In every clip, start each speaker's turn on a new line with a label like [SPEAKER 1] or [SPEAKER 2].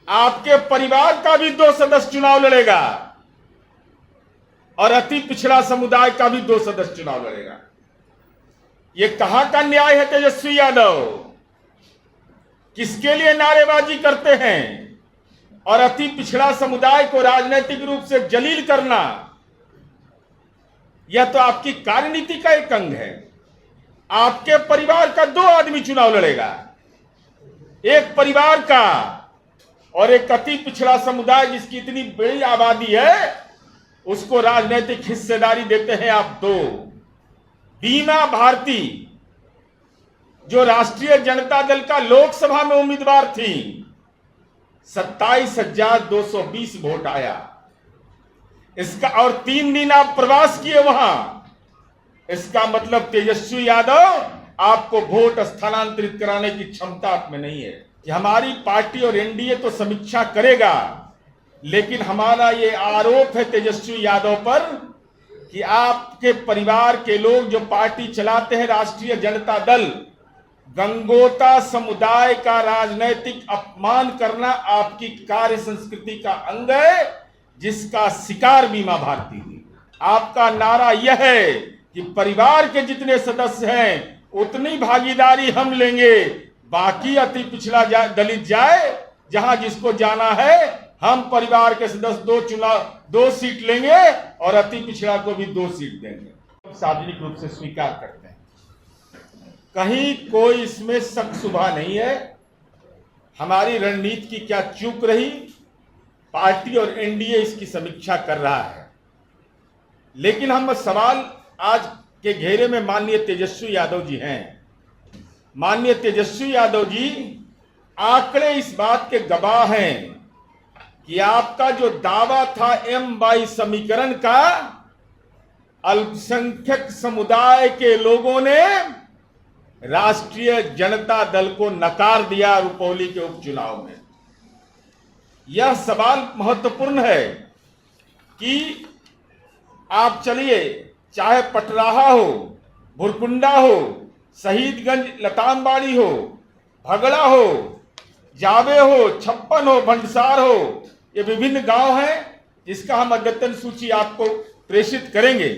[SPEAKER 1] आपके परिवार का भी 2 सदस्य चुनाव लड़ेगा और अति पिछड़ा समुदाय का भी 2 सदस्य चुनाव लड़ेगा। यह कहां का न्याय है तेजस्वी यादव? किसके लिए नारेबाजी करते हैं? और अति पिछड़ा समुदाय को राजनीतिक रूप से जलील करना, यह तो आपकी कार्यनीति का एक अंग है। आपके परिवार का 2 आदमी चुनाव लड़ेगा, एक परिवार का और एक अति पिछड़ा समुदाय जिसकी इतनी बड़ी आबादी है, उसको राजनीतिक हिस्सेदारी देते हैं आप 2। बीमा भारती जो राष्ट्रीय जनता दल का लोकसभा में उम्मीदवार थी, 27,220 वोट आया इसका, और 3 दिन आप प्रवास किए वहां। इसका मतलब तेजस्वी यादव, आपको वोट स्थानांतरित कराने की क्षमता आप में नहीं है। कि हमारी पार्टी और एनडीए तो समीक्षा करेगा, लेकिन हमारा ये आरोप है तेजस्वी यादव पर कि आपके परिवार के लोग जो पार्टी चलाते हैं राष्ट्रीय जनता दल, गंगोता समुदाय का राजनीतिक अपमान करना आपकी कार्य संस्कृति का अंग है, जिसका शिकार बीमा भारती थी। आपका नारा यह है कि परिवार के जितने सदस्य हैं उतनी भागीदारी हम लेंगे, बाकी अति पिछड़ा दलित जाए जहां जिसको जाना है। हम परिवार के सदस्य 2 सीट लेंगे और अति पिछड़ा को भी 2 सीट देंगे। सार्वजनिक रूप से स्वीकार करते हैं, कहीं कोई इसमें शक शुबा नहीं है। हमारी रणनीति की क्या चूक रही, पार्टी और एनडीए इसकी समीक्षा कर रहा है। लेकिन हम सवाल आज के घेरे में माननीय तेजस्वी यादव जी हैं। माननीय तेजस्वी यादव जी, आंकड़े इस बात के गवाह हैं कि आपका जो दावा था M22 समीकरण का, अल्पसंख्यक समुदाय के लोगों ने राष्ट्रीय जनता दल को नकार दिया रुपौली के उपचुनाव में। यह सवाल महत्वपूर्ण है कि आप चलिए, चाहे पटराहा हो, भुरकुंडा हो, शहीदगंज लतामबाड़ी हो, भगड़ा हो, जावे हो, छप्पन हो, भंडसार हो, ये विभिन्न गांव हैं जिसका हम अद्यतन सूची आपको प्रेषित करेंगे।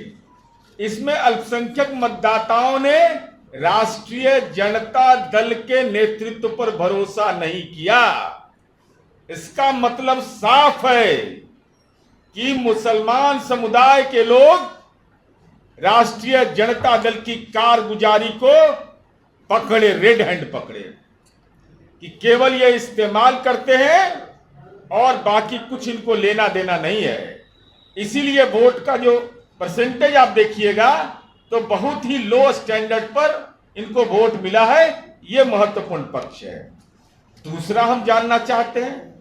[SPEAKER 1] इसमें अल्पसंख्यक मतदाताओं ने राष्ट्रीय जनता दल के नेतृत्व पर भरोसा नहीं किया। इसका मतलब साफ है कि मुसलमान समुदाय के लोग राष्ट्रीय जनता दल की कारगुजारी को पकड़े, रेड हैंड पकड़े, कि केवल ये इस्तेमाल करते हैं और बाकी कुछ इनको लेना देना नहीं है। इसीलिए वोट का जो परसेंटेज आप देखिएगा तो बहुत ही लो स्टैंडर्ड पर इनको वोट मिला है। ये महत्वपूर्ण पक्ष है। दूसरा हम जानना चाहते हैं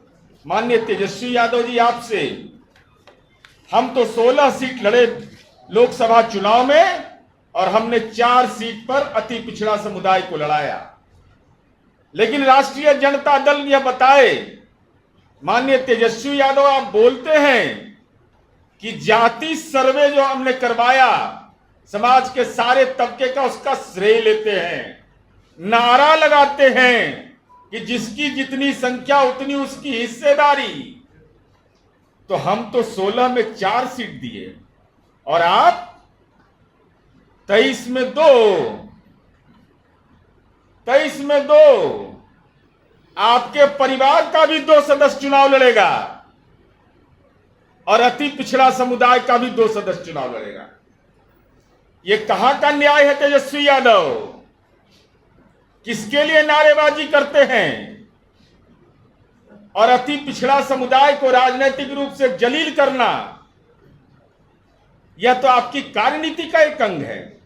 [SPEAKER 1] माननीय तेजस्वी यादव जी आपसे, हम तो 16 सीट लड़े लोकसभा चुनाव में और हमने 4 सीट पर अति पिछड़ा समुदाय को लड़ाया, लेकिन राष्ट्रीय जनता दल यह बताए, माननीय तेजस्वी यादव आप बोलते हैं कि जाति सर्वे जो हमने करवाया समाज के सारे तबके का, उसका श्रेय लेते हैं, नारा लगाते हैं कि जिसकी जितनी संख्या उतनी उसकी हिस्सेदारी। तो हम तो 16 में 4 सीट दिए और आप 23 में 2, 23 में 2। आपके परिवार का भी 2 सदस्य चुनाव लड़ेगा और अति पिछड़ा समुदाय का भी 2 सदस्य चुनाव लड़ेगा। यह कहां का न्याय है तेजस्वी यादव? किसके लिए नारेबाजी करते हैं? और अति पिछड़ा समुदाय को राजनीतिक रूप से जलील करना, यह तो आपकी कार्यनीति का एक अंग है।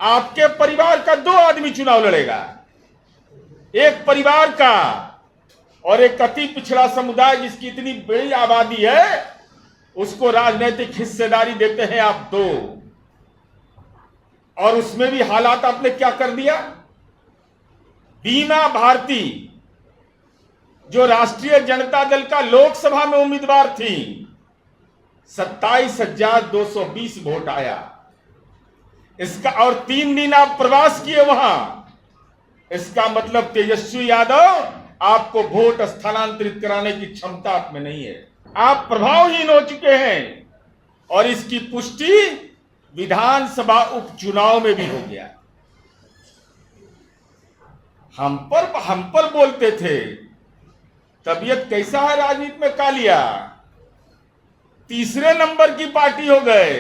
[SPEAKER 1] आपके परिवार का 2 आदमी चुनाव लड़ेगा, एक परिवार का और एक अति पिछड़ा समुदाय जिसकी इतनी बड़ी आबादी है, उसको राजनीतिक हिस्सेदारी देते हैं आप 2। और उसमें भी हालात आपने क्या कर दिया। बीमा भारती जो राष्ट्रीय जनता दल का लोकसभा में उम्मीदवार थी, 27,220 वोट आया इसका, और 3 दिन आप प्रवास किए वहां। इसका मतलब तेजस्वी यादव, आपको वोट स्थानांतरित कराने की क्षमता आप में नहीं है। आप प्रभावहीन हो चुके हैं और इसकी पुष्टि विधानसभा उपचुनाव में भी हो गया। हम पर बोलते थे तबीयत कैसा है राजनीति में, कालिया तीसरे नंबर की पार्टी हो गए।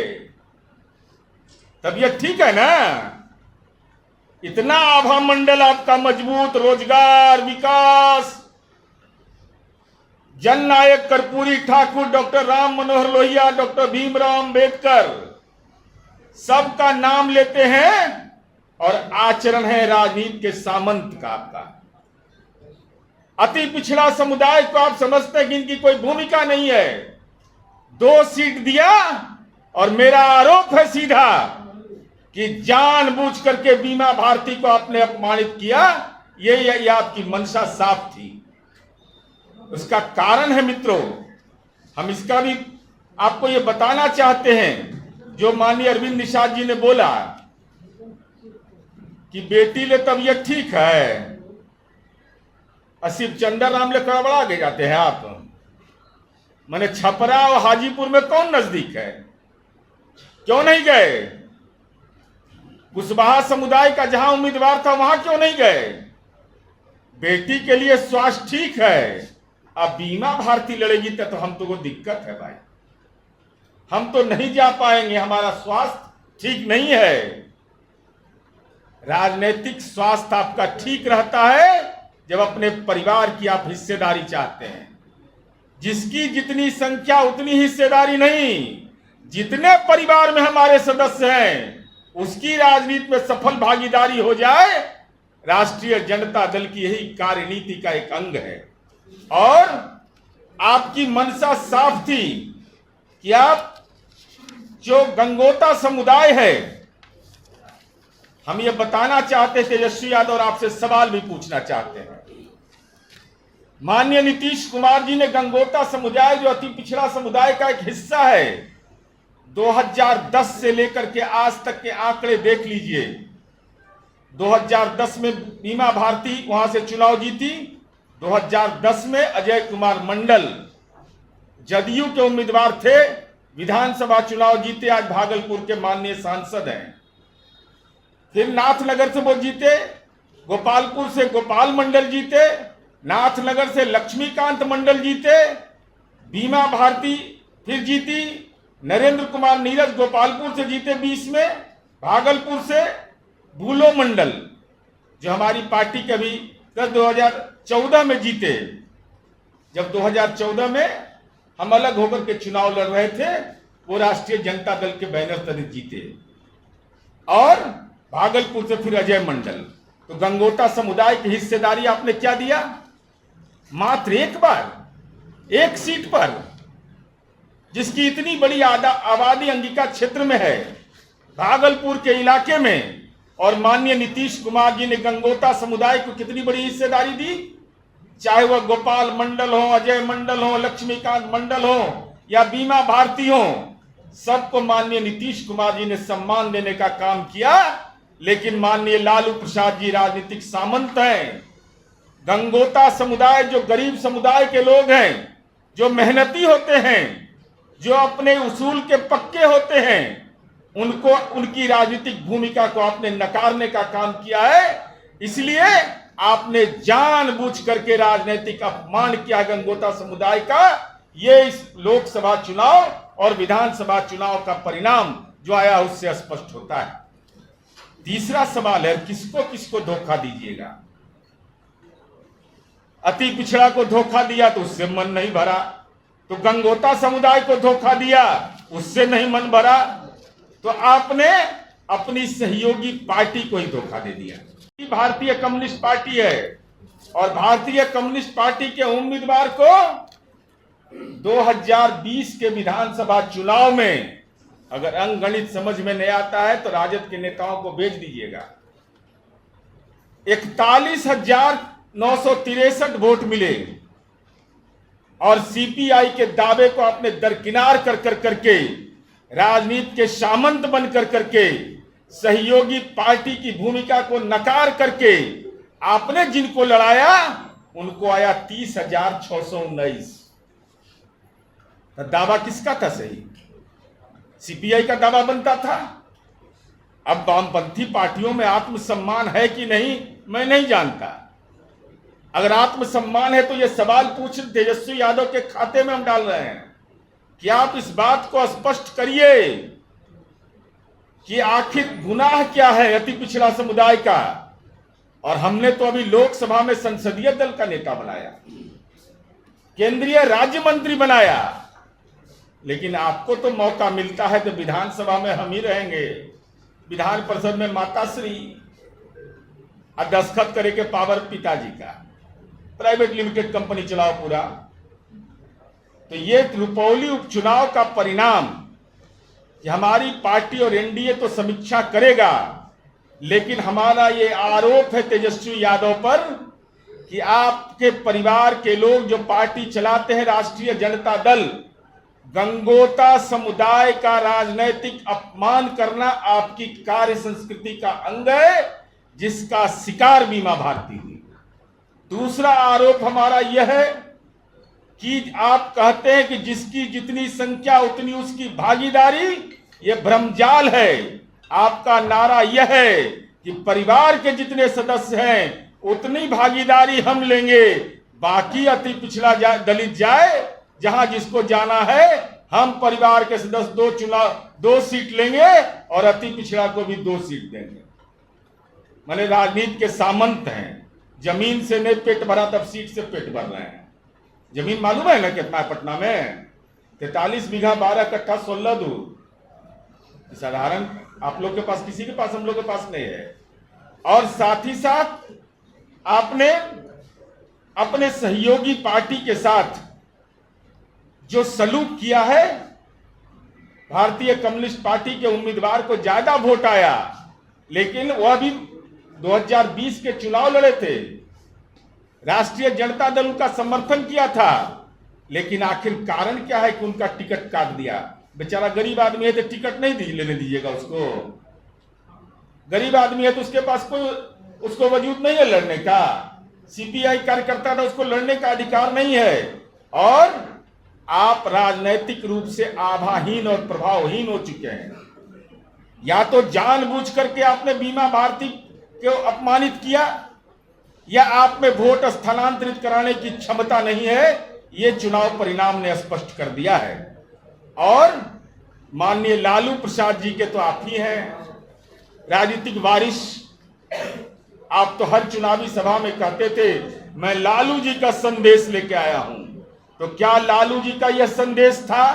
[SPEAKER 1] तबीयत ठीक है ना? इतना आभा मंडल आपका मजबूत, रोजगार, विकास, जननायक कर्पूरी ठाकुर, डॉक्टर राम मनोहर लोहिया, डॉक्टर भीमराव अंबेडकर, सबका नाम लेते हैं और आचरण है राजनीति के सामंत का आपका। अति पिछड़ा समुदाय को आप समझते हैं कि इनकी कोई भूमिका नहीं है। 2 सीट दिया और मेरा आरोप है सीधा कि जानबूझ करके बीमा भारती को आपने अपमानित किया। ये आपकी मंशा साफ थी। उसका कारण है मित्रों, हम इसका भी आपको ये बताना चाहते हैं। जो माननीय अरविंद निषाद जी ने बोला कि बेटी ले तबीयत ठीक है, सिर्फ चंदर राम ले कड़बड़ा के जाते हैं आप। मैंने छपरा और हाजीपुर में कौन नजदीक है? क्यों नहीं गए? कुशवाहा समुदाय का जहां उम्मीदवार था वहां क्यों नहीं गए? बेटी के लिए स्वास्थ्य ठीक है, अब बीमा भारती लड़ेगी तो हम तो को दिक्कत है भाई, हम तो नहीं जा पाएंगे, हमारा स्वास्थ्य ठीक नहीं है। राजनीतिक स्वास्थ्य आपका ठीक रहता है जब अपने परिवार की आप हिस्सेदारी चाहते हैं। जिसकी जितनी संख्या उतनी हिस्सेदारी नहीं। जितने परिवार में हमारे सदस्य हैं उसकी राजनीति में सफल भागीदारी हो जाए, राष्ट्रीय जनता दल की यही कार्यनीति का एक अंग है। और आपकी मंशा साफ थी कि आप जो गंगोता समुदाय है, हम ये बताना चाहते थे तेजस्वी यादव, और आपसे सवाल भी पूछना चाहते हैं। माननीय नीतीश कुमार जी ने गंगोता समुदाय जो अति पिछड़ा समुदाय का एक हिस्सा है, 2010 से लेकर के आज तक के आंकड़े देख लीजिए। 2010 में बीमा भारती वहां से चुनाव जीती। 2010 में अजय कुमार मंडल जदयू के उम्मीदवार थे, विधानसभा चुनाव जीते, आज भागलपुर के माननीय सांसद हैं। फिर नाथनगर से वो जीते, गोपालपुर से गोपाल मंडल जीते, नाथनगर से लक्ष्मीकांत मंडल जीते, बीमा भारती फिर जीती, नरेंद्र कुमार नीरज गोपालपुर से जीते 20 में, भागलपुर से भूलो मंडल जो हमारी पार्टी के भी 2014 में जीते। जब 2014 में हम अलग होकर के चुनाव लड़ रहे थे, वो राष्ट्रीय जनता दल के बैनर तले जीते। और भागलपुर से फिर अजय मंडल। तो गंगोता समुदाय की हिस्सेदारी आपने क्या दिया? मात्र एक बार, एक सीट पर, जिसकी इतनी बड़ी आबादी अंगिका क्षेत्र में है, भागलपुर के इलाके में। और माननीय नीतीश कुमार जी ने गंगोता समुदाय को कितनी बड़ी हिस्सेदारी दी। चाहे वह गोपाल मंडल हो, अजय मंडल हो, लक्ष्मीकांत मंडल हो या बीमा भारती हो, सबको माननीय नीतीश कुमार जी ने सम्मान देने का काम किया। लेकिन माननीय लालू प्रसाद जी राजनीतिक सामंत हैं। गंगोता समुदाय जो गरीब समुदाय के लोग हैं, जो मेहनती होते हैं, जो अपने उसूल के पक्के होते हैं, उनको उनकी राजनीतिक भूमिका को आपने नकारने का काम किया है। इसलिए आपने जानबूझ करके राजनीतिक अपमान किया गंगोता समुदाय का। ये इस लोकसभा चुनाव और विधानसभा चुनाव का परिणाम जो आया उससे स्पष्ट होता है। तीसरा सवाल है, किसको किसको धोखा दीजिएगा? अति पिछड़ा को धोखा दिया तो उससे मन नहीं भरा, तो गंगोता समुदाय को धोखा दिया उससे नहीं मन भरा, तो आपने अपनी सहयोगी पार्टी को ही धोखा दे दिया। भारतीय कम्युनिस्ट पार्टी है और भारतीय कम्युनिस्ट पार्टी के उम्मीदवार को 2020 के विधानसभा चुनाव में अगर अंकगणित समझ में नहीं आता है तो राजद के नेताओं को भेज दीजिएगा। 41,963 वोट मिले और सीपीआई के दावे को आपने दरकिनार करके राजनीति के सामंत बन करके सहयोगी पार्टी की भूमिका को नकार करके आपने जिनको लड़ाया उनको आया 30,619। तो दावा किसका था सही? सीपीआई का दावा बनता था। अब वामपंथी पार्टियों में आत्मसम्मान है कि नहीं मैं नहीं जानता। अगर आत्मसम्मान है तो यह सवाल पूछ तेजस्वी यादव के खाते में हम डाल रहे हैं कि आप इस बात को स्पष्ट करिए कि आखिर गुनाह क्या है अति पिछड़ा समुदाय का। और हमने तो अभी लोकसभा में संसदीय दल का नेता बनाया, केंद्रीय राज्य मंत्री बनाया, लेकिन आपको तो मौका मिलता है तो विधानसभा में हम ही रहेंगे, विधान परिषद में माताश्री दस्तखत करे के पावर पिताजी का, प्राइवेट लिमिटेड कंपनी चलाओ पूरा। तो ये रुपौली उपचुनाव का परिणाम कि हमारी पार्टी और एनडीए तो समीक्षा करेगा, लेकिन हमारा ये आरोप है तेजस्वी यादव पर कि आपके परिवार के लोग जो पार्टी चलाते हैं राष्ट्रीय जनता दल, गंगोता समुदाय का राजनैतिक अपमान करना आपकी कार्य संस्कृति का अंग है, जिसका शिकार बीमा भारती हुई। दूसरा आरोप हमारा यह है कि आप कहते हैं कि जिसकी जितनी संख्या उतनी उसकी भागीदारी, यह भ्रमजाल है। आपका नारा यह है कि परिवार के जितने सदस्य हैं उतनी भागीदारी हम लेंगे, बाकी अति पिछड़ा दलित जाए जहां जिसको जाना है, हम परिवार के सदस्य 2 सीट लेंगे और अति पिछड़ा को भी 2 सीट देंगे। माने राजनीति के सामंत हैं, जमीन से नहीं पेट भरा तब सीट से पेट भर रहे हैं। जमीन मालूम है ना कितना है पटना में? 43 बीघा 12 कट्ठा 16 दूर। साधारण आप लोग के पास, किसी के पास, हम लोग के पास नहीं है। और साथ ही साथ आपने अपने सहयोगी पार्टी के साथ जो सलूक किया है, भारतीय कम्युनिस्ट पार्टी के उम्मीदवार को ज्यादा वोट आया, लेकिन वह भी 2020 के चुनाव लड़े थे, राष्ट्रीय जनता दल उनका समर्थन किया था, लेकिन आखिर कारण क्या है कि उनका टिकट काट दिया? बेचारा गरीब आदमी है तो टिकट नहीं लेने दीजिएगा उसको। गरीब आदमी है तो उसके पास कोई उसको वजूद नहीं है लड़ने का। सीपीआई कार्यकर्ता था, उसको लड़ने का अधिकार नहीं है। और आप राजनैतिक रूप से आभाहीन और प्रभावहीन हो चुके हैं। या तो जानबूझ करके आपने बीमा भारती को अपमानित किया, या आप में वोट स्थानांतरित कराने की क्षमता नहीं है। ये चुनाव परिणाम ने स्पष्ट कर दिया है। और माननीय लालू प्रसाद जी के तो आप ही हैं राजनीतिक वारिस। आप तो हर चुनावी सभा में कहते थे मैं लालू जी का संदेश लेके आया हूं। तो क्या लालू जी का यह संदेश था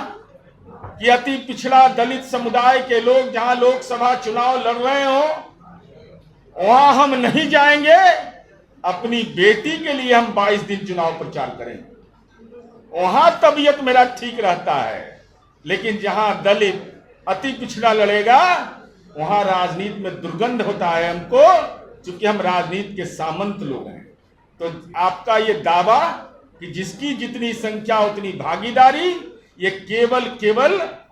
[SPEAKER 1] कि अति पिछड़ा दलित समुदाय के लोग जहां लोकसभा चुनाव लड़ रहे हो वहां हम नहीं जाएंगे, अपनी बेटी के लिए हम 22 दिन चुनाव प्रचार करेंगे, वहां तबीयत मेरा ठीक रहता है। लेकिन जहां दलित अति पिछड़ा लड़ेगा वहां राजनीति में दुर्गंध होता है हमको, क्योंकि हम राजनीति के सामंत लोग हैं। तो आपका ये दावा कि जिसकी जितनी संख्या उतनी भागीदारी, ये केवल